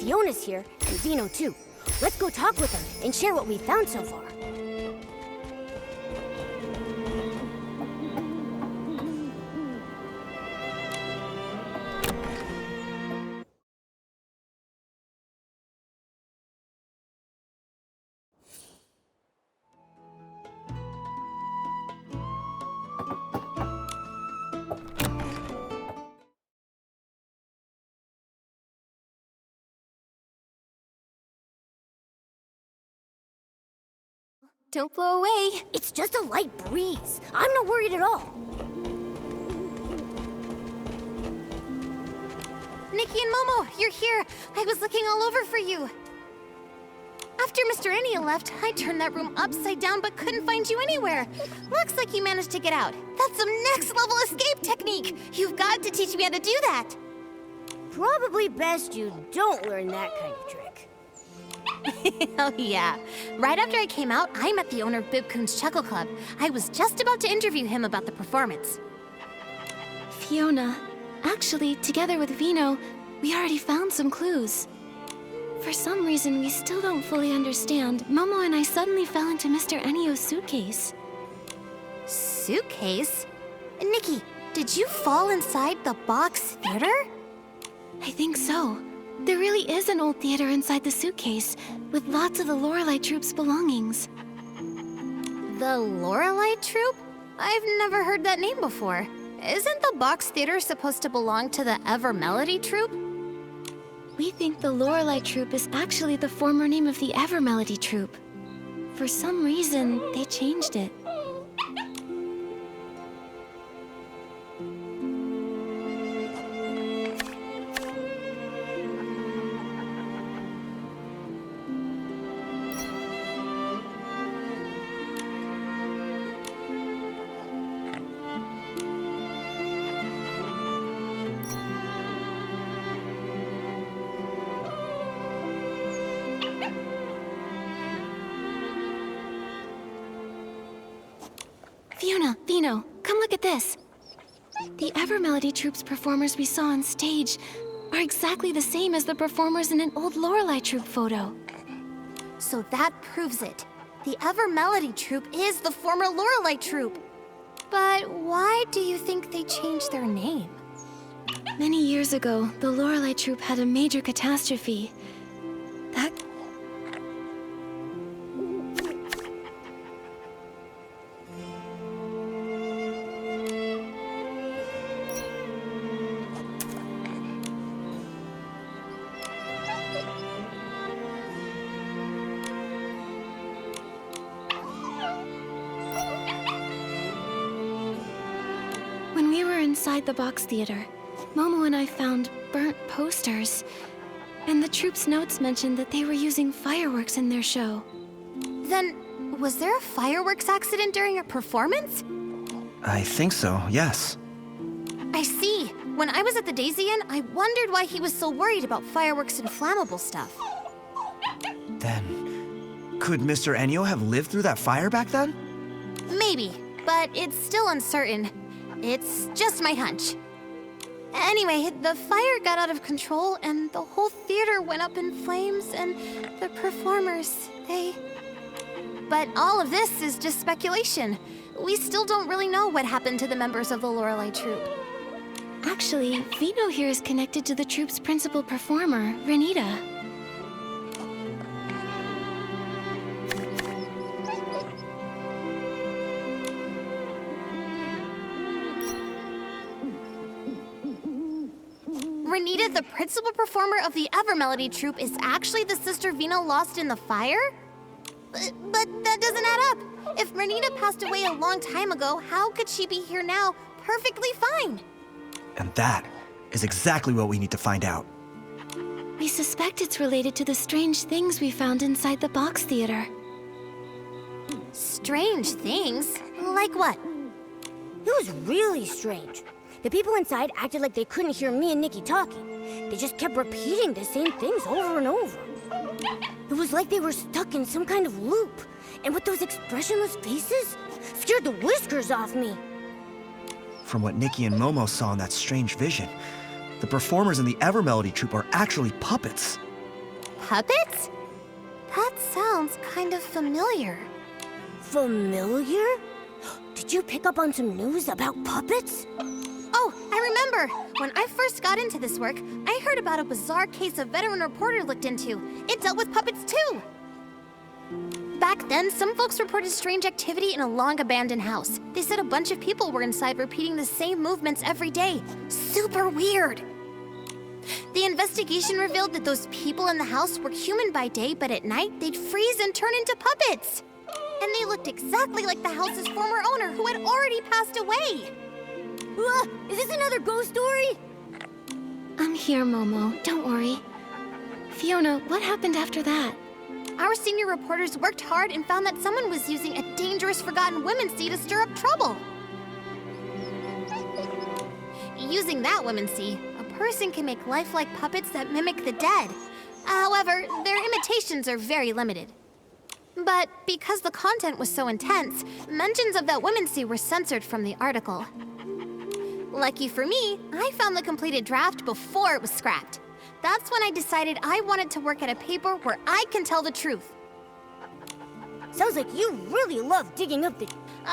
Fiona's here, and Vino too. Let's go talk with them and share what we've found so far. Don't blow away. It's just a light breeze. I'm not worried at all. Nikki and Momo, you're here. I was looking all over for you. After Mr. Arie left, I turned that room upside down but couldn't find you anywhere. Looks like you managed to get out. That's some next-level escape technique. You've got to teach me how to do that. Probably best you don't learn that kind of trick. Oh yeah. Right after I came out, I met the owner of Bibcoon's Chuckle Club. I was just about to interview him about the performance. Fiona, actually, together with Vino, we already found some clues. For some reason we still don't fully understand, Momo and I suddenly fell into Mr. Ennio's suitcase. Suitcase? Nikki, did you fall inside the box theater? I think so. There really is an old theater inside the suitcase, with lots of the Lorelei Troupe's belongings. The Lorelei Troupe? I've never heard that name before. Isn't the box theater supposed to belong to the Ever Melody Troupe? We think the Lorelei Troupe is actually the former name of the Ever Melody Troupe. For some reason, they changed it. Fiona, Vino, come look at this. The Ever Melody Troupe's performers we saw on stage are exactly the same as the performers in an old Lorelei Troupe photo. So that proves it. The Ever Melody Troupe is the former Lorelei Troupe. But why do you think they changed their name? Many years ago, the Lorelei Troupe had a major catastrophe. That... When we were inside the box theater, Momo and I found burnt posters. And the troupe's notes mentioned that they were using fireworks in their show. Then, was there a fireworks accident during a performance? I think so, yes. I see. When I was at the Daisy Inn, I wondered why he was so worried about fireworks and flammable stuff. Then, could Mr. Ennio have lived through that fire back then? Maybe, but it's still uncertain. It's just my hunch. Anyway, the fire got out of control and the whole theater went up in flames and the performers, But all of this is just speculation. We still don't really know what happened to the members of the Lorelei Troupe. Actually, Vino here is connected to the troupe's principal performer, Renita. Renita, the principal performer of the Ever Melody Troupe, is actually the sister Vino lost in the fire? But that doesn't add up. If Renita passed away a long time ago, how could she be here now, perfectly fine? And that is exactly what we need to find out. We suspect it's related to the strange things we found inside the box theater. Strange things? Like what? It was really strange. The people inside acted like they couldn't hear me and Nikki talking. They just kept repeating the same things over and over. It was like they were stuck in some kind of loop. And with those expressionless faces, scared the whiskers off me. From what Nikki and Momo saw in that strange vision, the performers in the Ever Melody Troupe are actually puppets. Puppets? That sounds kind of familiar. Familiar? Did you pick up on some news about puppets? Oh, I remember! When I first got into this work, I heard about a bizarre case a veteran reporter looked into. It dealt with puppets too! Back then, some folks reported strange activity in a long-abandoned house. They said a bunch of people were inside repeating the same movements every day. Super weird! The investigation revealed that those people in the house were human by day, but at night, they'd freeze and turn into puppets! And they looked exactly like the house's former owner, who had already passed away! Is this another ghost story? I'm here, Momo. Don't worry. Fiona, what happened after that? Our senior reporters worked hard and found that someone was using a dangerous forgotten women's-see to stir up trouble. Using that women's-see, a person can make lifelike puppets that mimic the dead. However, their imitations are very limited. But because the content was so intense, mentions of that women's-see were censored from the article. Lucky for me, I found the completed draft before it was scrapped. That's when I decided I wanted to work at a paper where I can tell the truth. Sounds like you really love digging up the...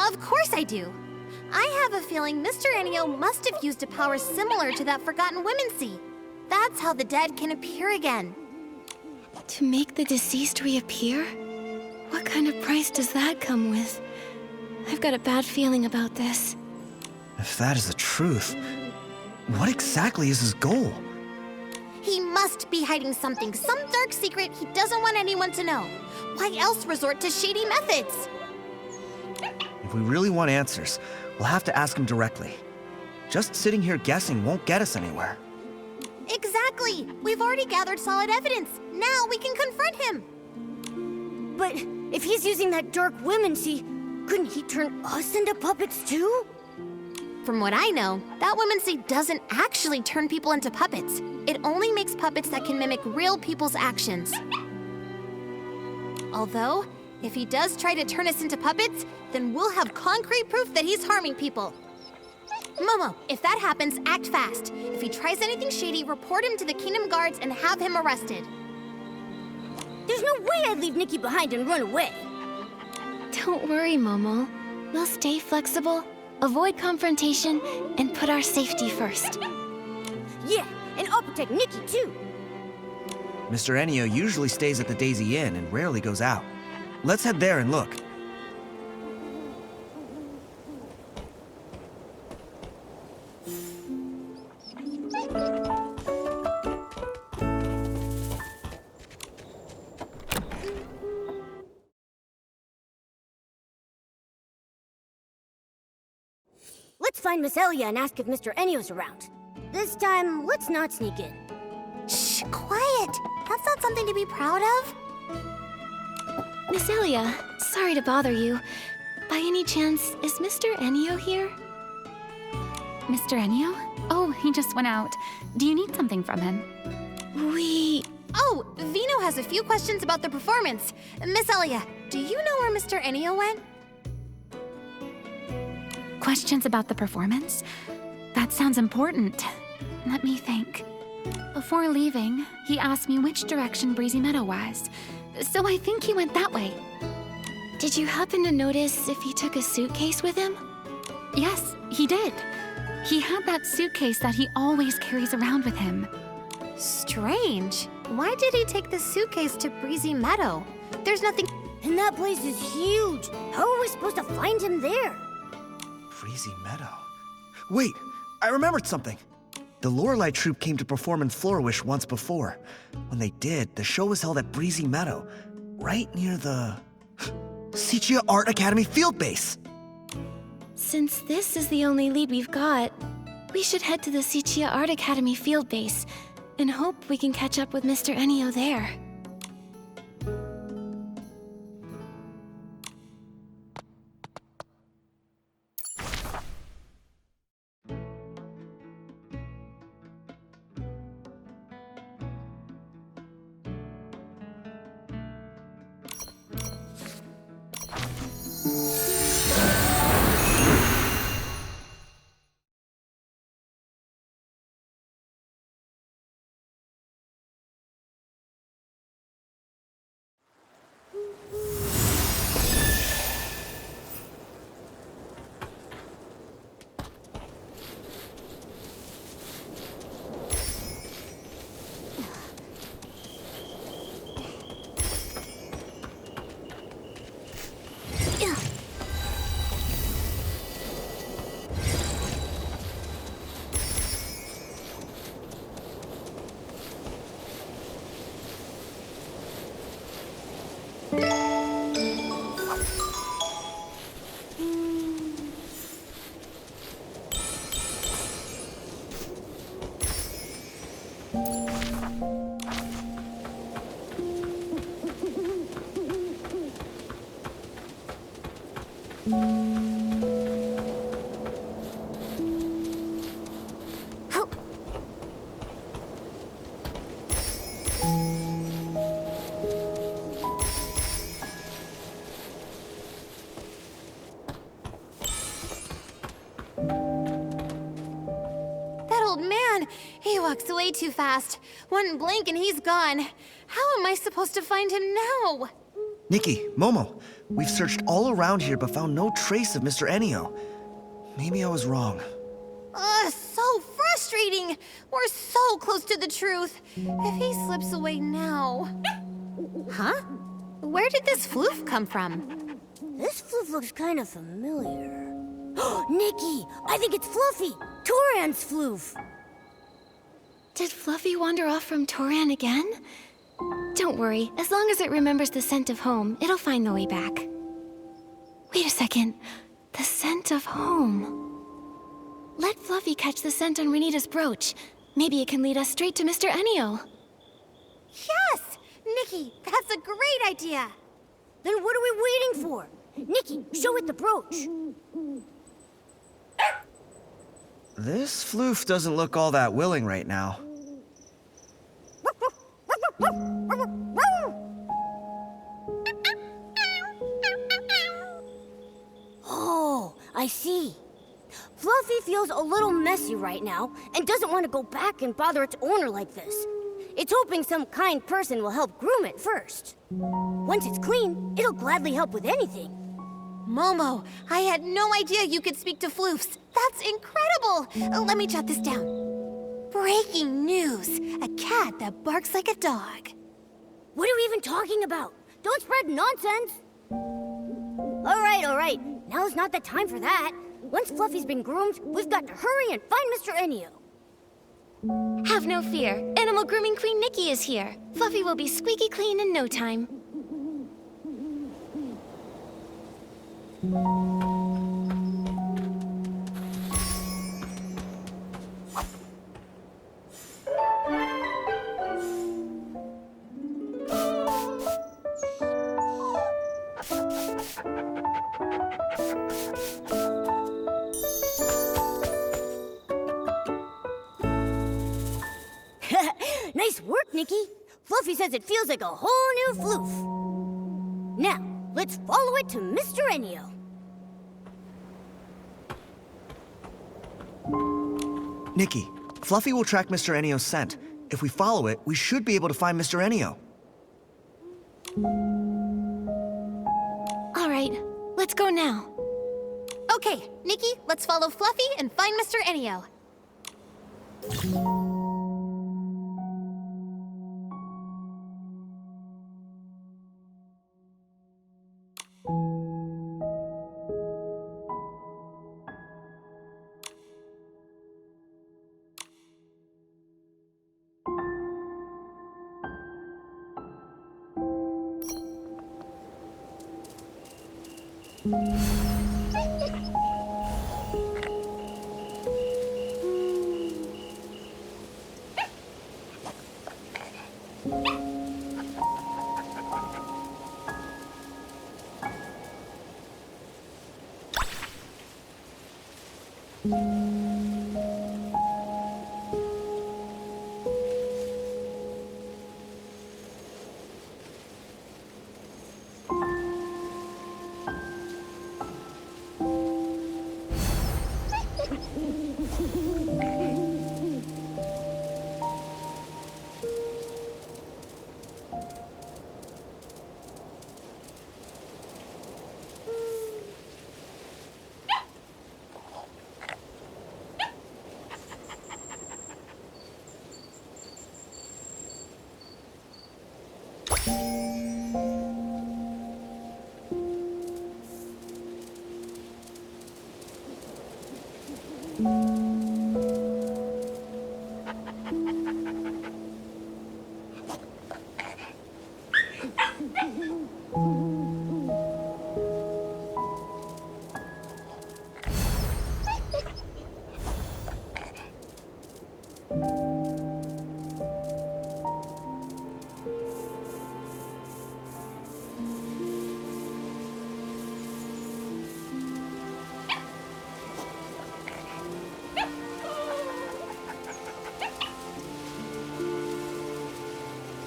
Of course I do. I have a feeling Mr. Enio must have used a power similar to that forgotten women's-see. That's how the dead can appear again. To make the deceased reappear? What kind of price does that come with? I've got a bad feeling about this. If that is the truth, what exactly is his goal? He must be hiding something, some dark secret he doesn't want anyone to know. Why else resort to shady methods? If we really want answers, we'll have to ask him directly. Just sitting here guessing won't get us anywhere. Exactly! We've already gathered solid evidence. Now we can confront him. But if he's using that dark women's-see, couldn't he turn us into puppets too? From what I know, that women's-see doesn't actually turn people into puppets. It only makes puppets that can mimic real people's actions. Although, if he does try to turn us into puppets, then we'll have concrete proof that he's harming people. Momo, if that happens, act fast. If he tries anything shady, report him to the Kingdom Guards and have him arrested. There's no way I'd leave Nikki behind and run away. Don't worry, Momo. We'll stay flexible, avoid confrontation, and put our safety first. Yeah, and I'll protect Nikki too. Mr. Enio usually stays at the Daisy Inn and rarely goes out. Let's head there and look. Let's find Miss Elia and ask if Mr. Enio's around. This time, let's not sneak in. Shh, quiet! That's not something to be proud of. Miss Elia, sorry to bother you. By any chance, is Mr. Enio here? Mr. Enio? Oh, he just went out. Do you need something from him? Oh, Vino has a few questions about the performance. Miss Elia, do you know where Mr. Enio went? Questions about the performance? That sounds important. Let me think. Before leaving, he asked me which direction Breezy Meadow was. So I think he went that way. Did you happen to notice if he took a suitcase with him? Yes, he did. He had that suitcase that he always carries around with him. Strange. Why did he take the suitcase to Breezy Meadow? There's nothing... And that place is huge. How are we supposed to find him there? Breezy Meadow. Wait, I remembered something. The Lorelei troupe came to perform in Flourish once before. When they did, the show was held at Breezy Meadow, right near the Sichia Art Academy field base. Since this is the only lead we've got, we should head to the Sichia Art Academy field base and hope we can catch up with Mr. Enio there. old man. He walks away too fast. One blink and he's gone. How am I supposed to find him now? Nikki, Momo, we've searched all around here but found no trace of Mr. Enio. Maybe I was wrong. So frustrating. We're so close to the truth. If he slips away now... Huh? Where did this floof come from? This floof looks kind of familiar. Nikki, I think it's Fluffy, Toran's floof. Did Fluffy wander off from Toran again? Don't worry, as long as it remembers the scent of home, it'll find the way back. Wait a second. The scent of home. Let Fluffy catch the scent on Renita's brooch. Maybe it can lead us straight to Mr. Enio. Yes! Nikki, that's a great idea! Then what are we waiting for? Nikki, show it the brooch. This floof doesn't look all that willing right now. Oh, I see. Fluffy feels a little messy right now and doesn't want to go back and bother its owner like this. It's hoping some kind person will help groom it first. Once it's clean, it'll gladly help with anything. Momo, I had no idea you could speak to floofs. That's incredible! Let me jot this down. Breaking news. A cat that barks like a dog. What are we even talking about? Don't spread nonsense. All right. Now's not the time for that. Once Fluffy's been groomed, we've got to hurry and find Mr. Enio. Have no fear. Animal Grooming Queen Nikki is here. Fluffy will be squeaky clean in no time. Nice work, Nikki. Fluffy says it feels like a whole new floof. Now, let's follow it to Mr. Enio. Nikki, Fluffy will track Mr. Enio's scent. If we follow it, we should be able to find Mr. Enio. All right, let's go now. Okay, Nikki, let's follow Fluffy and find Mr. Enio.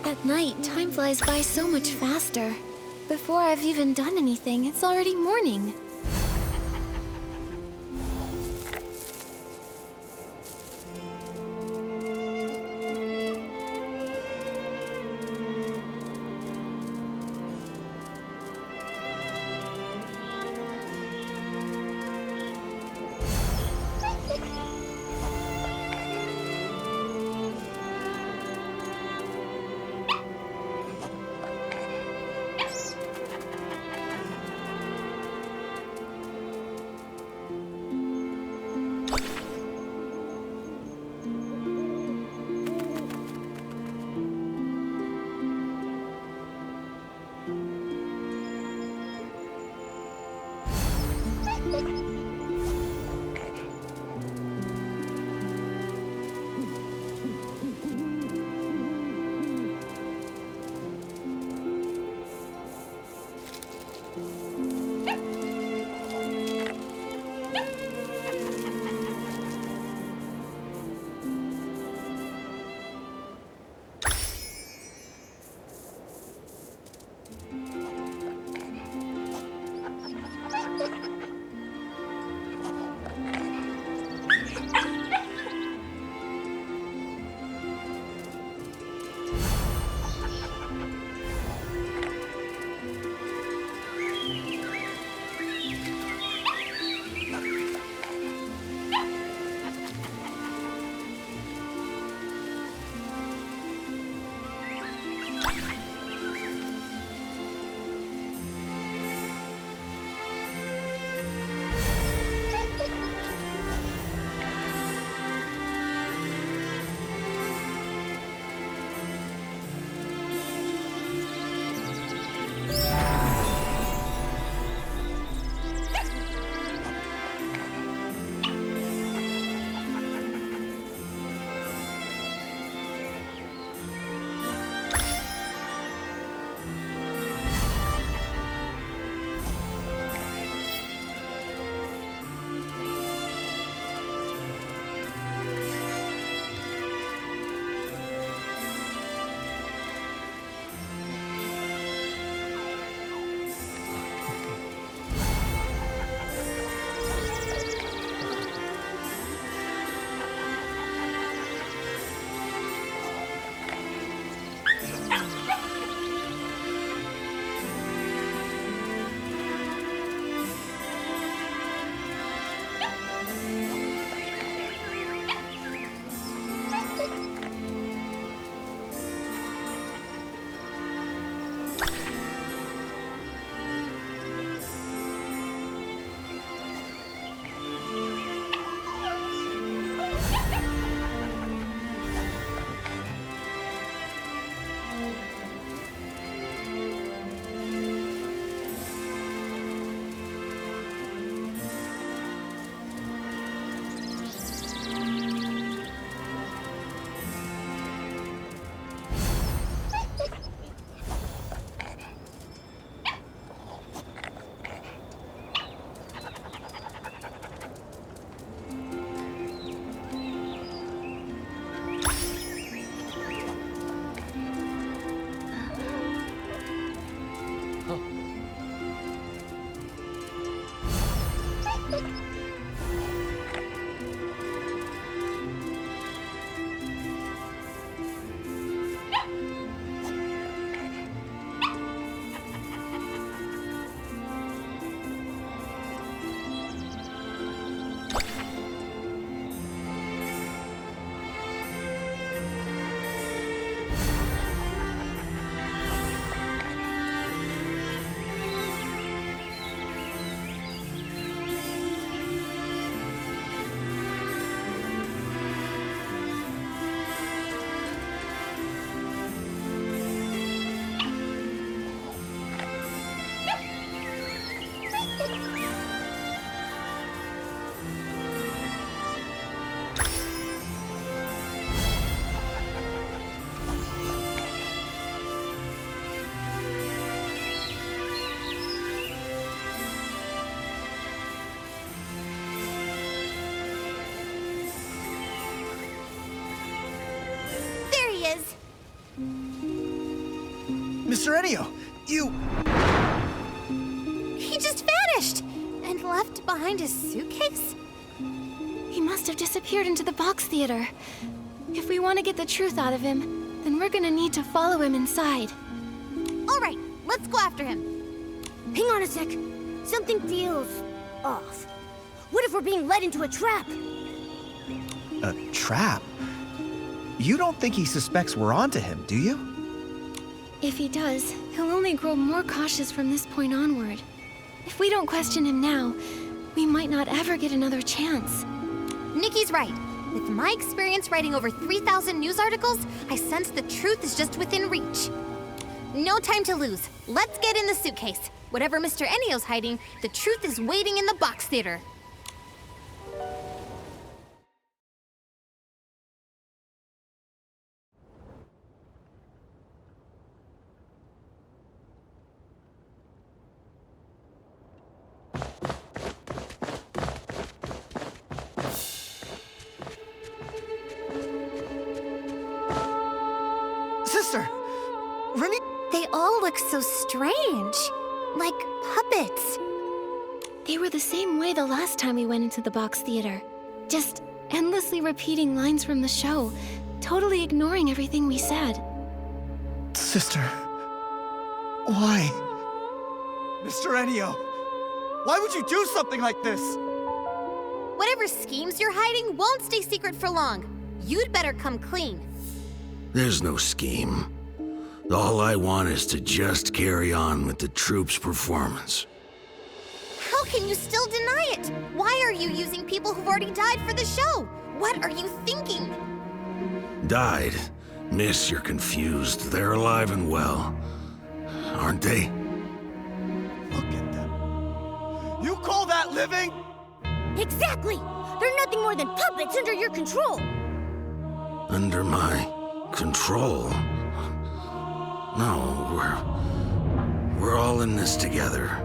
At night, time flies by so much faster. Before I've even done anything, it's already morning. Mr. Enio, you... He just vanished! And left behind his suitcase? He must have disappeared into the box theater. If we want to get the truth out of him, then we're gonna need to follow him inside. All right, let's go after him. Hang on a sec. Something feels off. What if we're being led into a trap? A trap? You don't think he suspects we're onto him, do you? If he does, he'll only grow more cautious from this point onward. If we don't question him now, we might not ever get another chance. Nikki's right. With my experience writing over 3,000 news articles, I sense the truth is just within reach. No time to lose. Let's get in the suitcase. Whatever Mr. Enio's hiding, the truth is waiting in the box theater. Sister! Rennie... They all look so strange. Like puppets. They were the same way the last time we went into the box theater. Just endlessly repeating lines from the show, totally ignoring everything we said. Sister... Why? Mr. Enio! Why would you do something like this? Whatever schemes you're hiding won't stay secret for long. You'd better come clean. There's no scheme. All I want is to just carry on with the troupe's performance. How can you still deny it? Why are you using people who've already died for the show? What are you thinking? Died? Miss, you're confused. They're alive and well. Aren't they? Look at them. You call that living? Exactly! They're nothing more than puppets under your control! Under my control? No, we're all in this together.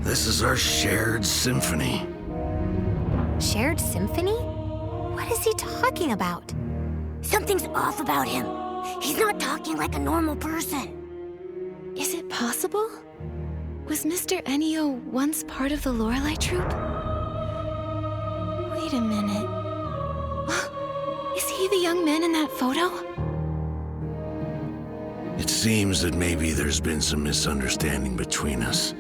This is our shared symphony. Shared symphony? What is he talking about? Something's off about him. He's not talking like a normal person. Is it possible? Was Mr. Enio once part of the Lorelei troupe? Wait a minute. Is he the young man in that photo? It seems that maybe there's been some misunderstanding between us.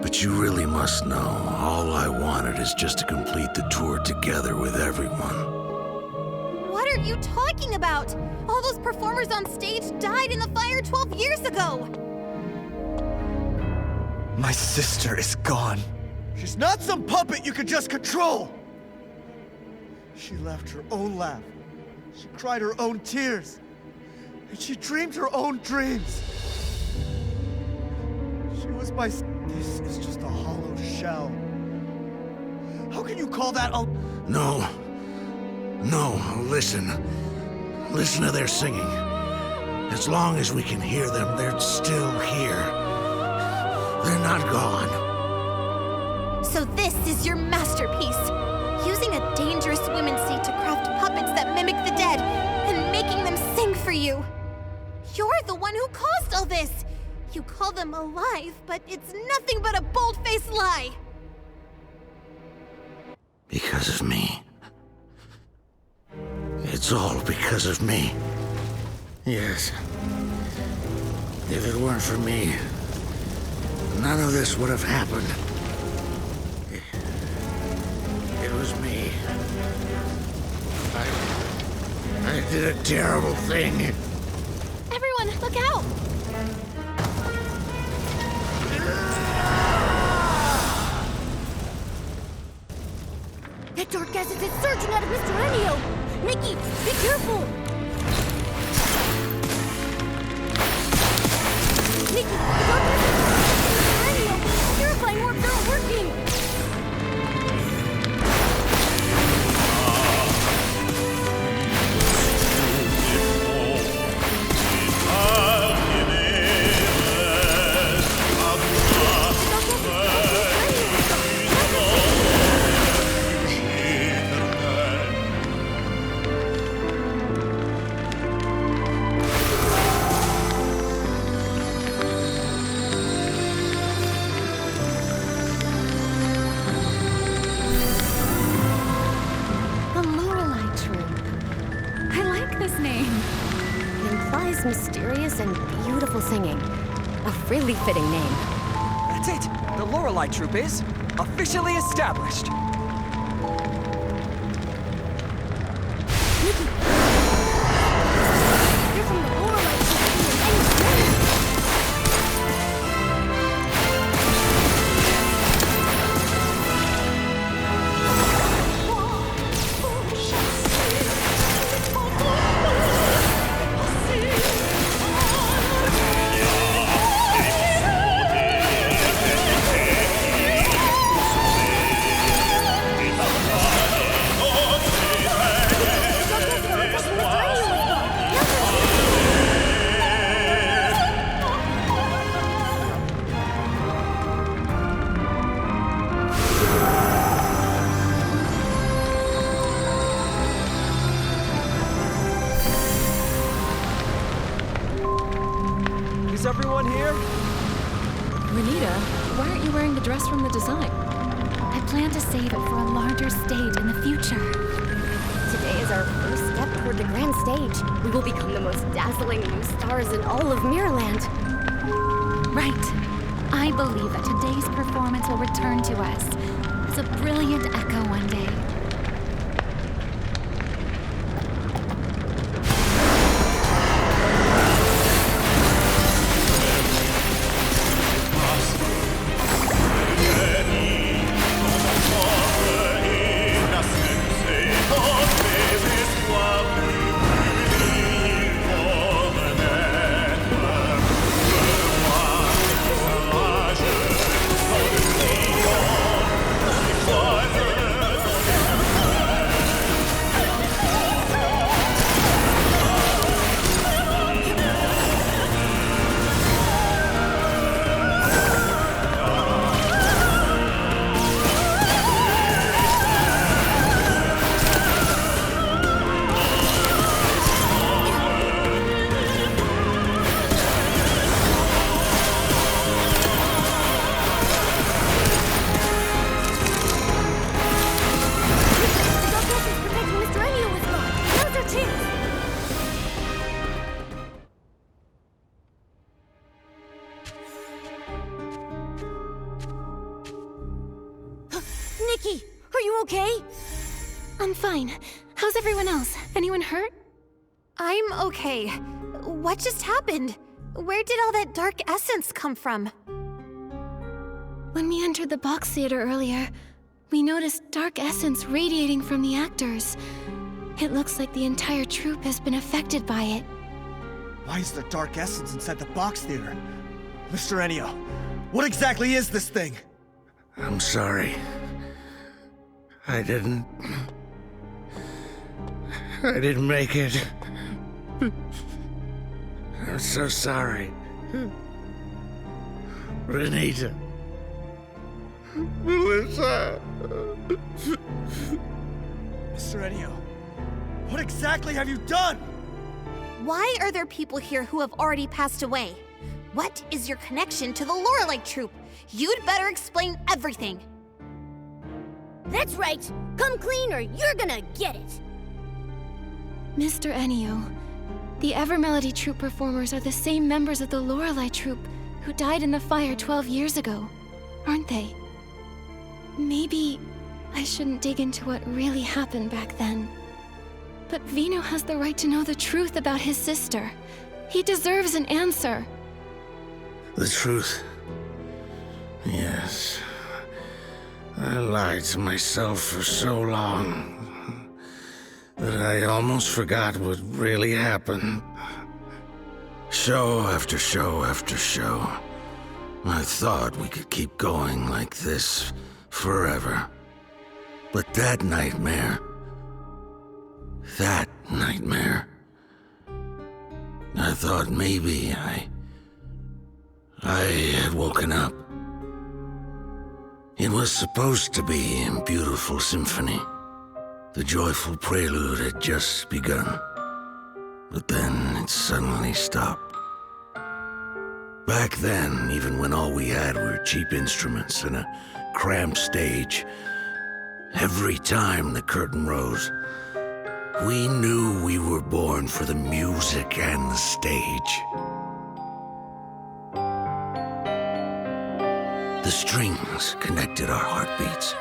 But you really must know, all I wanted is just to complete the tour together with everyone. What are you talking about? All those performers on stage died in the fire 12 years ago! My sister is gone. She's not some puppet you could just control! She left her own laugh. She cried her own tears. And she dreamed her own dreams. She was my... This is just a hollow shell. How can you call that a... No, listen. Listen to their singing. As long as we can hear them, they're still here. They're not gone. So this is your masterpiece. Using a dangerous women's seat to craft puppets that mimic the dead and making them sing for you. You're the one who caused all this. You call them alive, but it's nothing but a bold-faced lie. Because of me. It's all because of me. Yes. If it weren't for me, none of this would have happened. It was me. I did a terrible thing. Everyone, look out! That dark acid is surging out of Mr. Enio! Nikki, be careful! Nikki, the dark acid is Mr. Enio! Purifying orbs aren't working! this name? It implies mysterious and beautiful singing. A really fitting name. That's it. The Lorelei Troupe is officially established. Nikki! You're from the Lorelei Troupe. Is everyone here? Renita, why aren't you wearing the dress from the design? I plan to save it for a larger stage in the future. Today is our first step toward the grand stage. We will become the most dazzling new stars in all of Mirrorland. Right. I believe that today's performance will return to us as a brilliant echo one day. Nikki, are you okay? I'm fine. How's everyone else? Anyone hurt? I'm okay. What just happened? Where did all that dark essence come from? When we entered the box theater earlier, we noticed dark essence radiating from the actors. It looks like the entire troupe has been affected by it. Why is there dark essence inside the box theater? Mr. Ennio, what exactly is this thing? I'm sorry. I didn't make it. I'm so sorry. Renita. Melissa. Mr. Ennio, what exactly have you done? Why are there people here who have already passed away? What is your connection to the Lorelei Troupe? You'd better explain everything. That's right. Come clean or you're gonna get it. Mr. Ennio, the Evermelody Troupe performers are the same members of the Lorelei Troupe who died in the fire 12 years ago, aren't they? Maybe I shouldn't dig into what really happened back then. But Vino has the right to know the truth about his sister. He deserves an answer. The truth. Yes. I lied to myself for so long that I almost forgot what really happened. Show after show after show. I thought we could keep going like this forever. But that nightmare, I thought maybe I had woken up. It was supposed to be a beautiful symphony. The joyful prelude had just begun. But then it suddenly stopped. Back then, even when all we had were cheap instruments and a cramped stage, every time the curtain rose, We knew we were born for the music and the stage. The strings connected our heartbeats.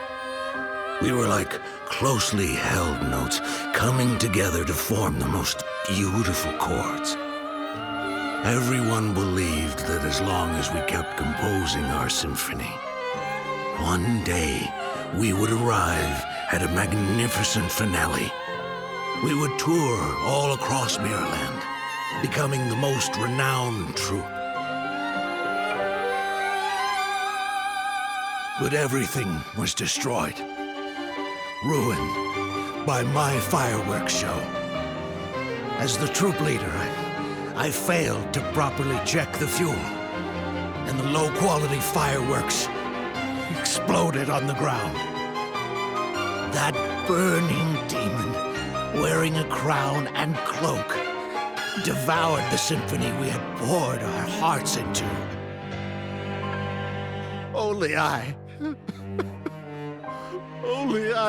We were like closely held notes coming together to form the most beautiful chords. Everyone believed that as long as we kept composing our symphony, one day we would arrive at a magnificent finale. We would tour all across Maryland, becoming the most renowned troupe. But everything was destroyed, ruined by my fireworks show. As the troop leader, I failed to properly check the fuel, and the low-quality fireworks exploded on the ground. That burning demon, wearing a crown and cloak, devoured the symphony we had poured our hearts into. Only I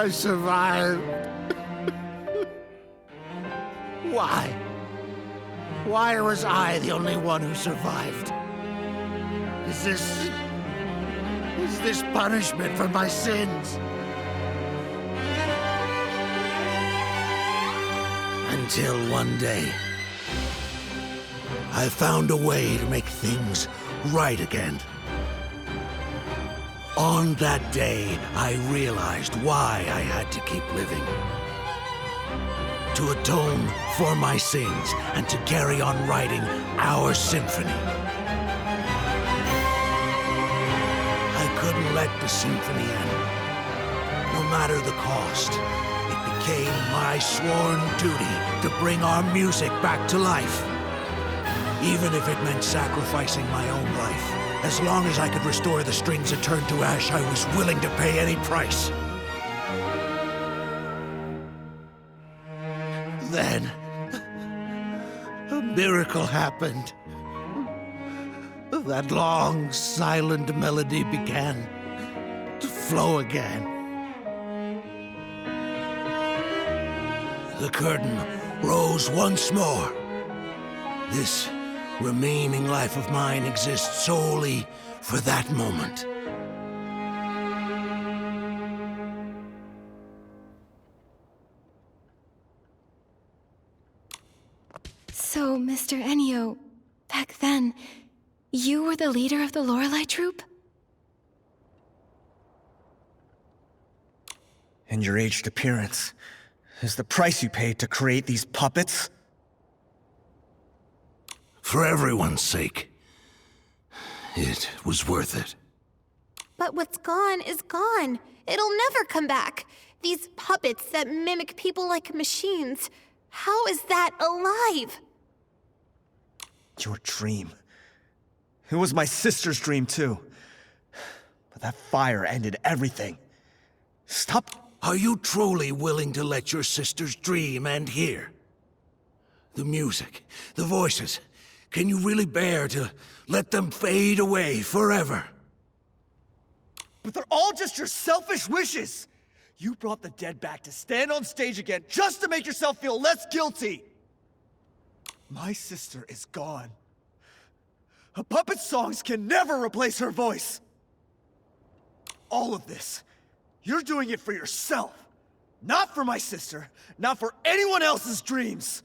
survived. Why? Why was I the only one who survived? Is this punishment for my sins? Until one day, I found a way to make things right again. On that day, I realized why I had to keep living. To atone for my sins and to carry on writing our symphony. I couldn't let the symphony end, no matter the cost. It became my sworn duty to bring our music back to life. Even if it meant sacrificing my own life. As long as I could restore the strings and turn to ash, I was willing to pay any price. Then, a miracle happened. That long, silent melody began to flow again. The curtain rose once more. This remaining life of mine exists solely for that moment. So, Mr. Ennio, back then, you were the leader of the Lorelei troupe? And your aged appearance is the price you paid to create these puppets? For everyone's sake, it was worth it. But what's gone is gone. It'll never come back. These puppets that mimic people like machines. How is that alive? Your dream. It was my sister's dream, too. But that fire ended everything. Stop. Are you truly willing to let your sister's dream end here? The music, the voices. Can you really bear to let them fade away forever? But they're all just your selfish wishes! You brought the dead back to stand on stage again just to make yourself feel less guilty! My sister is gone. A puppet's songs can never replace her voice! All of this, you're doing it for yourself. Not for my sister, not for anyone else's dreams!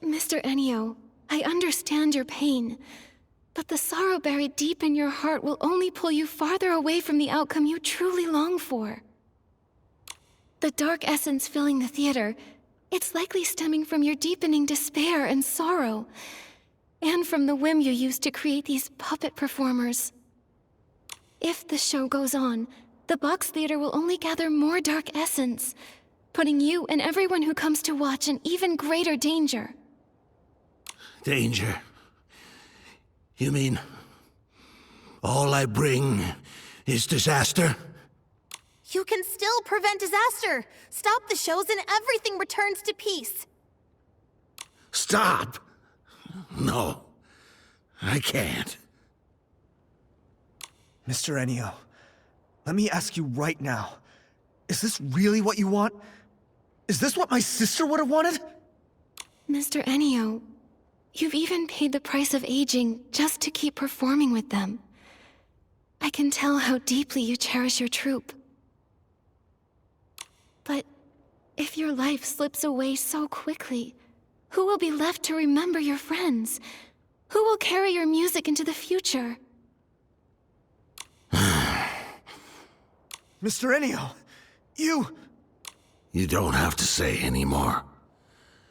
Mr. Ennio, I understand your pain, but the sorrow buried deep in your heart will only pull you farther away from the outcome you truly long for. The dark essence filling the theater, it's likely stemming from your deepening despair and sorrow, and from the whim you used to create these puppet performers. If the show goes on, the box theater will only gather more dark essence, putting you and everyone who comes to watch in even greater danger. Danger? You mean all I bring is disaster? You can still prevent disaster. Stop the shows and everything returns to peace. Stop! No, I can't. Mr. Ennio, let me ask you right now. Is this really what you want? Is this what my sister would have wanted? Mr. Enio, you've even paid the price of aging just to keep performing with them. I can tell how deeply you cherish your troupe. But if your life slips away so quickly, who will be left to remember your friends? Who will carry your music into the future? Mr. Enio, you... You don't have to say anymore.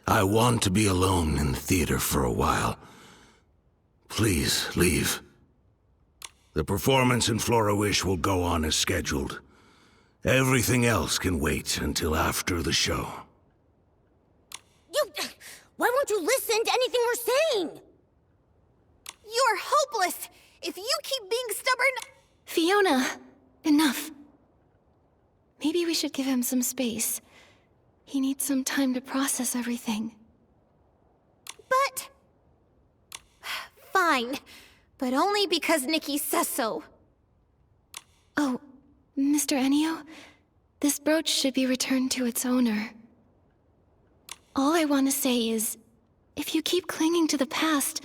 I want to be alone in the theater for a while. Please, leave. The performance in Flourish will go on as scheduled. Everything else can wait until after the show. Why won't you listen to anything we're saying? You're hopeless! If you keep being stubborn... Fiona, enough. Maybe we should give him some space. He needs some time to process everything. But... Fine. But only because Nikki says so. Oh, Mr. Enio, this brooch should be returned to its owner. All I want to say is, if you keep clinging to the past,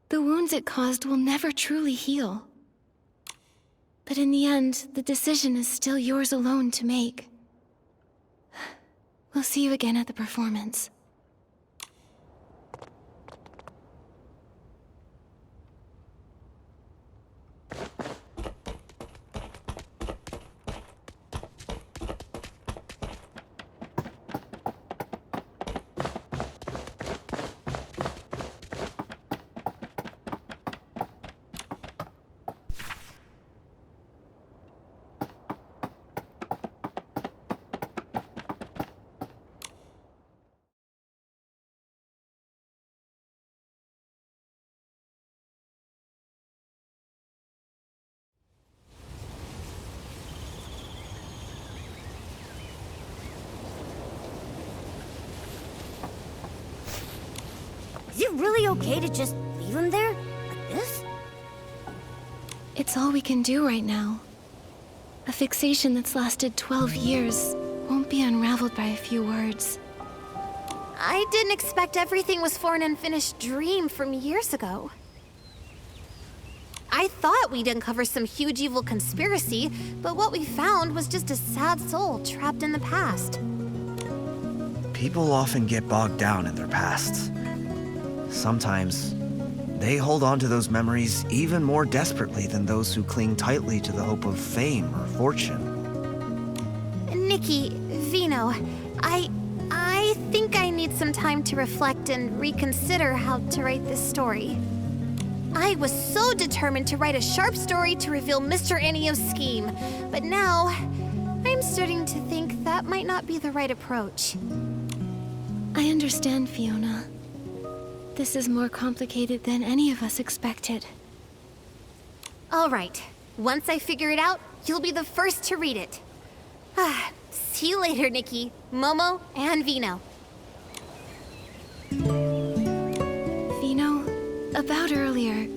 the wounds it caused will never truly heal. But in the end, the decision is still yours alone to make. We'll see you again at the performance. Is it really okay to just leave him there? Like this? It's all we can do right now. A fixation that's lasted 12 years won't be unraveled by a few words. I didn't expect everything was for an unfinished dream from years ago. I thought we'd uncover some huge evil conspiracy, but what we found was just a sad soul trapped in the past. People often get bogged down in their pasts. Sometimes, they hold on to those memories even more desperately than those who cling tightly to the hope of fame or fortune. Nikki, Vino, I think I need some time to reflect and reconsider how to write this story. I was so determined to write a sharp story to reveal Mr. Enio's scheme, but now I'm starting to think that might not be the right approach. I understand, Fiona. This is more complicated than any of us expected. All right. Once I figure it out, you'll be the first to read it. See you later, Nikki, Momo, and Vino. Vino, about earlier.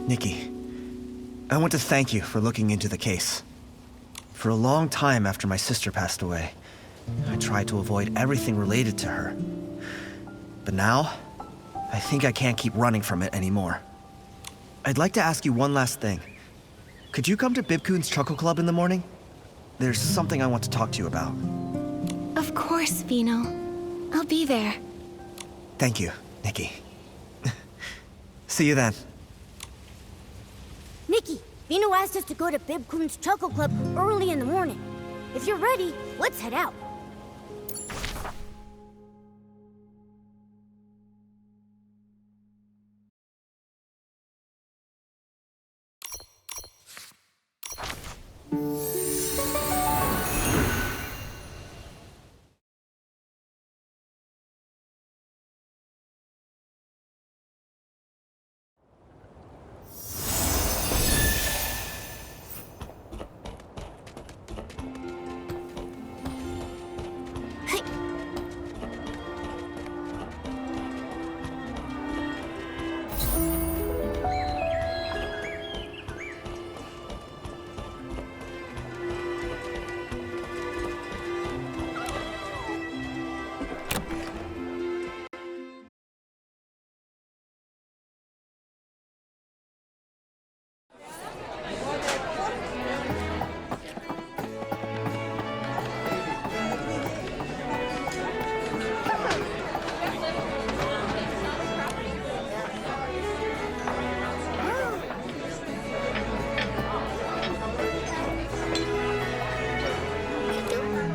Nikki, I want to thank you for looking into the case. For a long time after my sister passed away, I tried to avoid everything related to her. But now, I think I can't keep running from it anymore. I'd like to ask you one last thing. Could you come to Bibcoon's Chuckle Club in the morning? There's something I want to talk to you about. Of course, Vino. I'll be there. Thank you, Nikki. See you then. Nikki, Vino asked us to go to Bibcoon's Chuckle Club early in the morning. If you're ready, let's head out.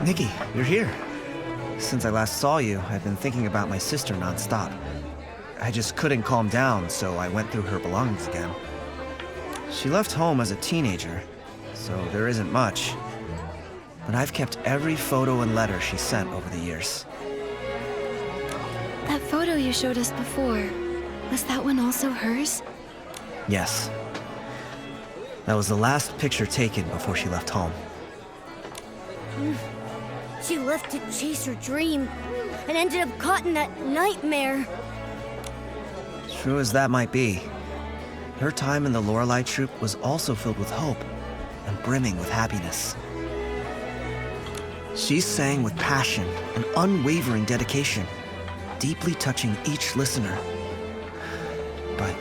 Nikki, you're here. Since I last saw you, I've been thinking about my sister nonstop. I just couldn't calm down, so I went through her belongings again. She left home as a teenager, so there isn't much. But I've kept every photo and letter she sent over the years. That photo you showed us before, was that one also hers? Yes. That was the last picture taken before she left home. She left to chase her dream and ended up caught in that nightmare. True as that might be, her time in the Lorelei troupe was also filled with hope and brimming with happiness. She sang with passion and unwavering dedication, deeply touching each listener. But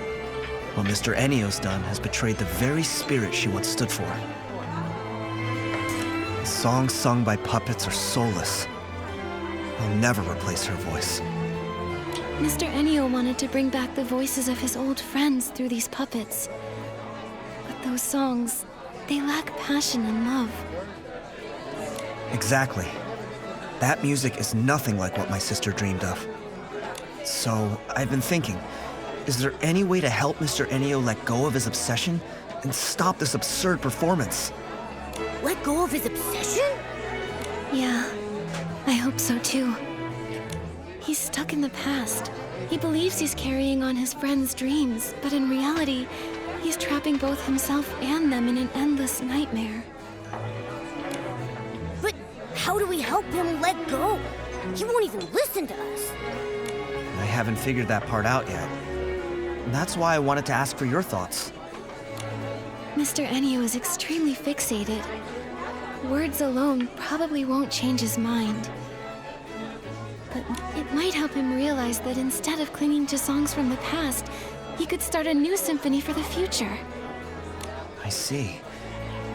what Mr. Enio's done has betrayed the very spirit she once stood for. The songs sung by puppets are soulless. I'll never replace her voice. Mr. Enio wanted to bring back the voices of his old friends through these puppets. But those songs, they lack passion and love. Exactly. That music is nothing like what my sister dreamed of. So, I've been thinking, is there any way to help Mr. Enio let go of his obsession and stop this absurd performance? Let go of his obsession? Yeah, I hope so too. He's stuck in the past. He believes he's carrying on his friends' dreams, but in reality, he's trapping both himself and them in an endless nightmare. But how do we help him let go? He won't even listen to us. I haven't figured that part out yet. That's why I wanted to ask for your thoughts. Mr. Enio is extremely fixated. Words alone probably won't change his mind. But it might help him realize that instead of clinging to songs from the past, he could start a new symphony for the future. I see.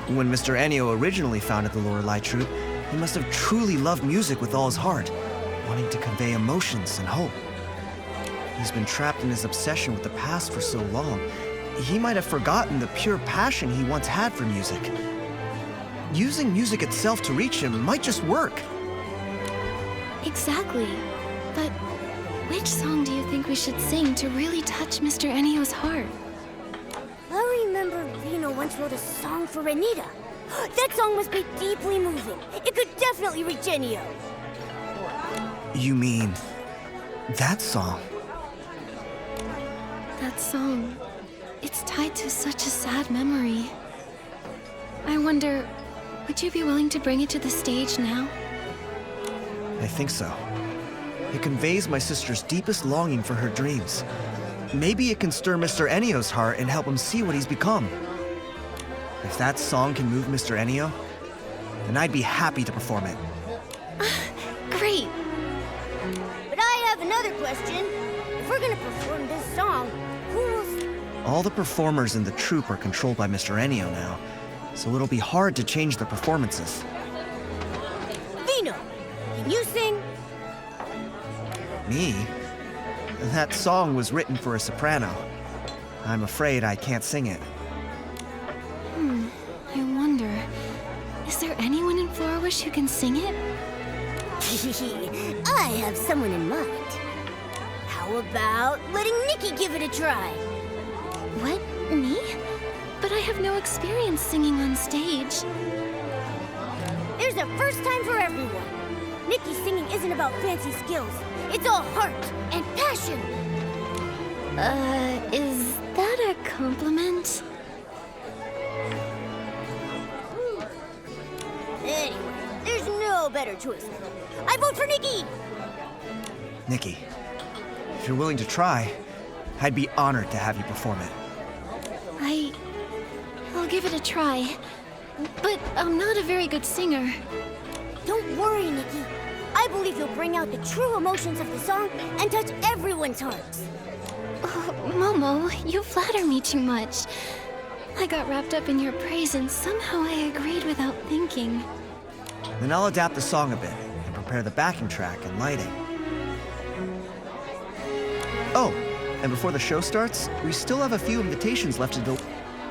When Mr. Enio originally founded the Lorelei troupe, he must have truly loved music with all his heart, wanting to convey emotions and hope. He's been trapped in his obsession with the past for so long, he might have forgotten the pure passion he once had for music. Using music itself to reach him might just work. Exactly. But which song do you think we should sing to really touch Mr. Enio's heart? I remember Vino once wrote a song for Renita. That song must be deeply moving. It could definitely reach Enio. You mean that song? That song, it's tied to such a sad memory. I wonder, would you be willing to bring it to the stage now? I think so. It conveys my sister's deepest longing for her dreams. Maybe it can stir Mr. Enio's heart and help him see what he's become. If that song can move Mr. Enio, then I'd be happy to perform it. Great! But I have another question. If we're gonna perform this song, who will... All the performers in the troupe are controlled by Mr. Enio now, so it'll be hard to change their performances. Vino, can you sing? Me? That song was written for a soprano. I'm afraid I can't sing it. I wonder, is there anyone in Flourish who can sing it? I have someone in mind. How about letting Nikki give it a try? What? Me? But I have no experience singing on stage. There's a first time for everyone. Nikki's singing isn't about fancy skills. It's all heart and passion. Is that a compliment? Anyway, there's no better choice. I vote for Nikki! Nikki, if you're willing to try, I'd be honored to have you perform it. I'll give it a try. But I'm not a very good singer. Don't worry, Nikki. I believe you'll bring out the true emotions of the song and touch everyone's hearts. Oh, Momo, you flatter me too much. I got wrapped up in your praise and somehow I agreed without thinking. Then I'll adapt the song a bit and prepare the backing track and lighting. Oh, and before the show starts, we still have a few invitations left to deliver.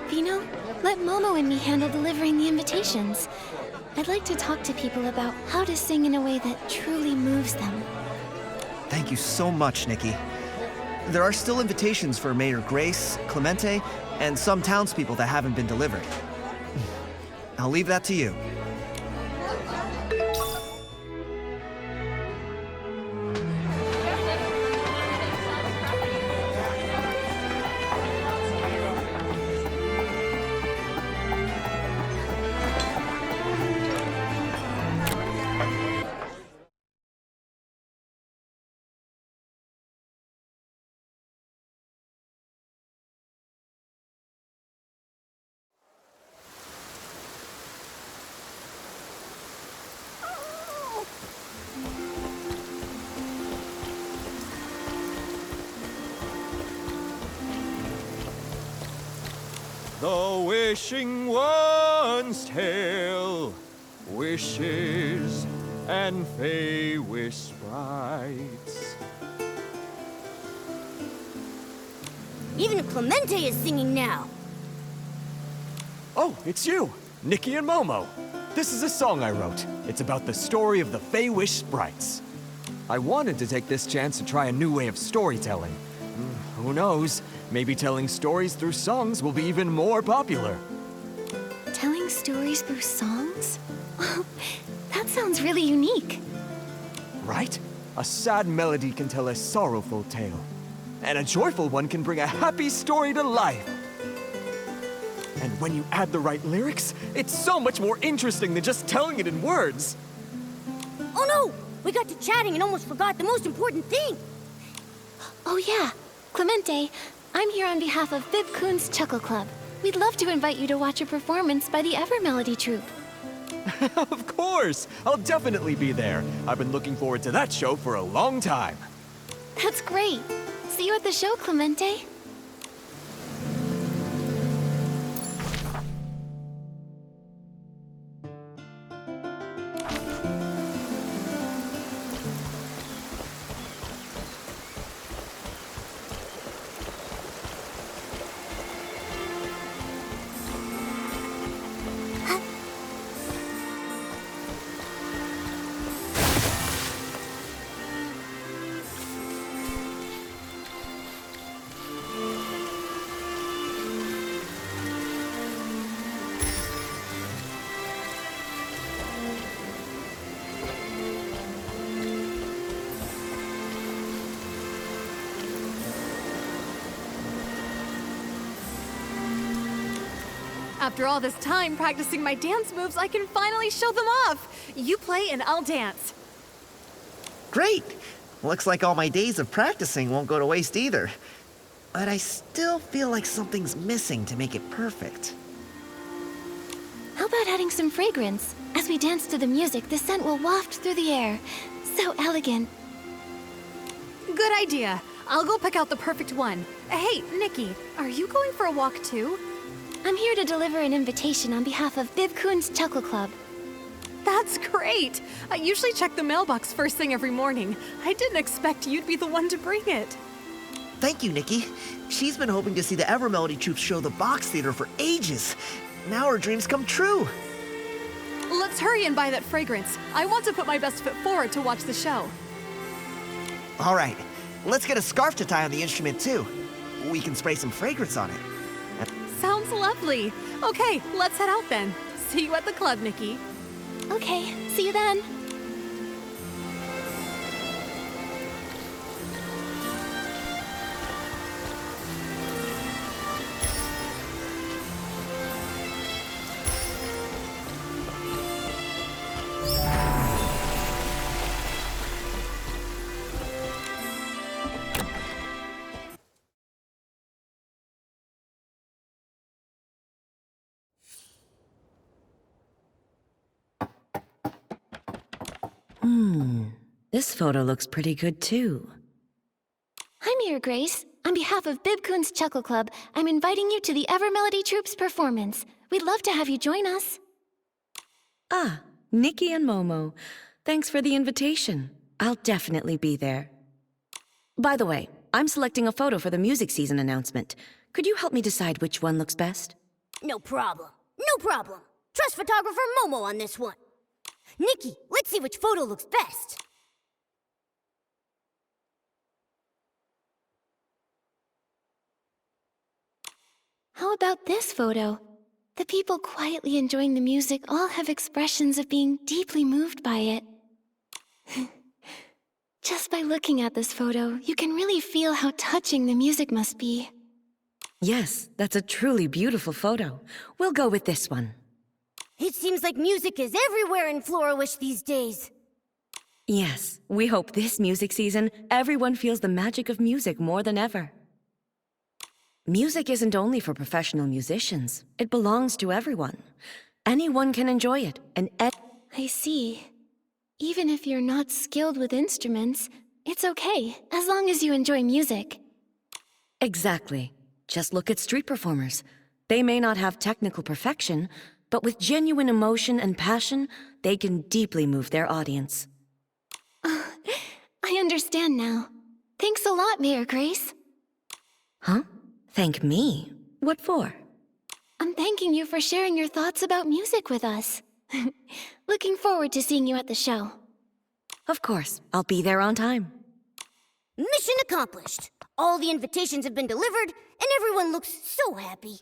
Vino, let Momo and me handle delivering the invitations. I'd like to talk to people about how to sing in a way that truly moves them. Thank you so much, Nikki. There are still invitations for Mayor Grace, Clemente, and some townspeople that haven't been delivered. I'll leave that to you. The wishing one's tale, wishes and fey wish sprites. Even Clemente is singing now. Oh, it's you, Nikki and Momo. This is a song I wrote. It's about the story of the Fey Wish sprites. I wanted to take this chance to try a new way of storytelling. Who knows? Maybe telling stories through songs will be even more popular. Telling stories through songs? Well, that sounds really unique. Right? A sad melody can tell a sorrowful tale. And a joyful one can bring a happy story to life. And when you add the right lyrics, it's so much more interesting than just telling it in words. Oh no! We got to chatting and almost forgot the most important thing. Oh yeah, Clemente, I'm here on behalf of Bib Coon's Chuckle Club. We'd love to invite you to watch a performance by the Ever Melody Troupe. Of course! I'll definitely be there. I've been looking forward to that show for a long time. That's great. See you at the show, Clemente. After all this time practicing my dance moves, I can finally show them off. You play and I'll dance. Great! Looks like all my days of practicing won't go to waste either. But I still feel like something's missing to make it perfect. How about adding some fragrance? As we dance to the music, the scent will waft through the air. So elegant. Good idea. I'll go pick out the perfect one. Hey, Nikki, are you going for a walk too? I'm here to deliver an invitation on behalf of Bib Coon's Chuckle Club. That's great. I usually check the mailbox first thing every morning. I didn't expect you'd be the one to bring it. Thank you, Nikki. She's been hoping to see the Ever Melody Troupe show the Box Theater for ages. Now her dreams come true. Let's hurry and buy that fragrance. I want to put my best foot forward to watch the show. All right, let's get a scarf to tie on the instrument too. We can spray some fragrance on it. Sounds lovely. Okay, let's head out then. See you at the club, Nikki. Okay, see you then. This photo looks pretty good too. I'm here, Grace. On behalf of Bib Coon's Chuckle Club, I'm inviting you to the Ever Melody Troupe's performance. We'd love to have you join us. Ah, Nikki and Momo. Thanks for the invitation. I'll definitely be there. By the way, I'm selecting a photo for the music season announcement. Could you help me decide which one looks best? No problem. No problem. Trust photographer Momo on this one. Nikki, let's see which photo looks best. How about this photo? The people quietly enjoying the music all have expressions of being deeply moved by it. Just by looking at this photo, you can really feel how touching the music must be. Yes, that's a truly beautiful photo. We'll go with this one. It seems like music is everywhere in Florawish these days. Yes, we hope this music season everyone feels the magic of music more than ever. Music isn't only for professional musicians. It belongs to everyone. Anyone can enjoy it, and I see. Even if you're not skilled with instruments, it's okay, as long as you enjoy music. Exactly. Just look at street performers. They may not have technical perfection, but with genuine emotion and passion, they can deeply move their audience. I understand now. Thanks a lot, Mayor Grace. Huh? Thank me? What for? I'm thanking you for sharing your thoughts about music with us. Looking forward to seeing you at the show. Of course, I'll be there on time. Mission accomplished. All the invitations have been delivered, and everyone looks so happy.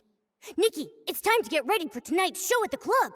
Nikki, it's time to get ready for tonight's show at the club.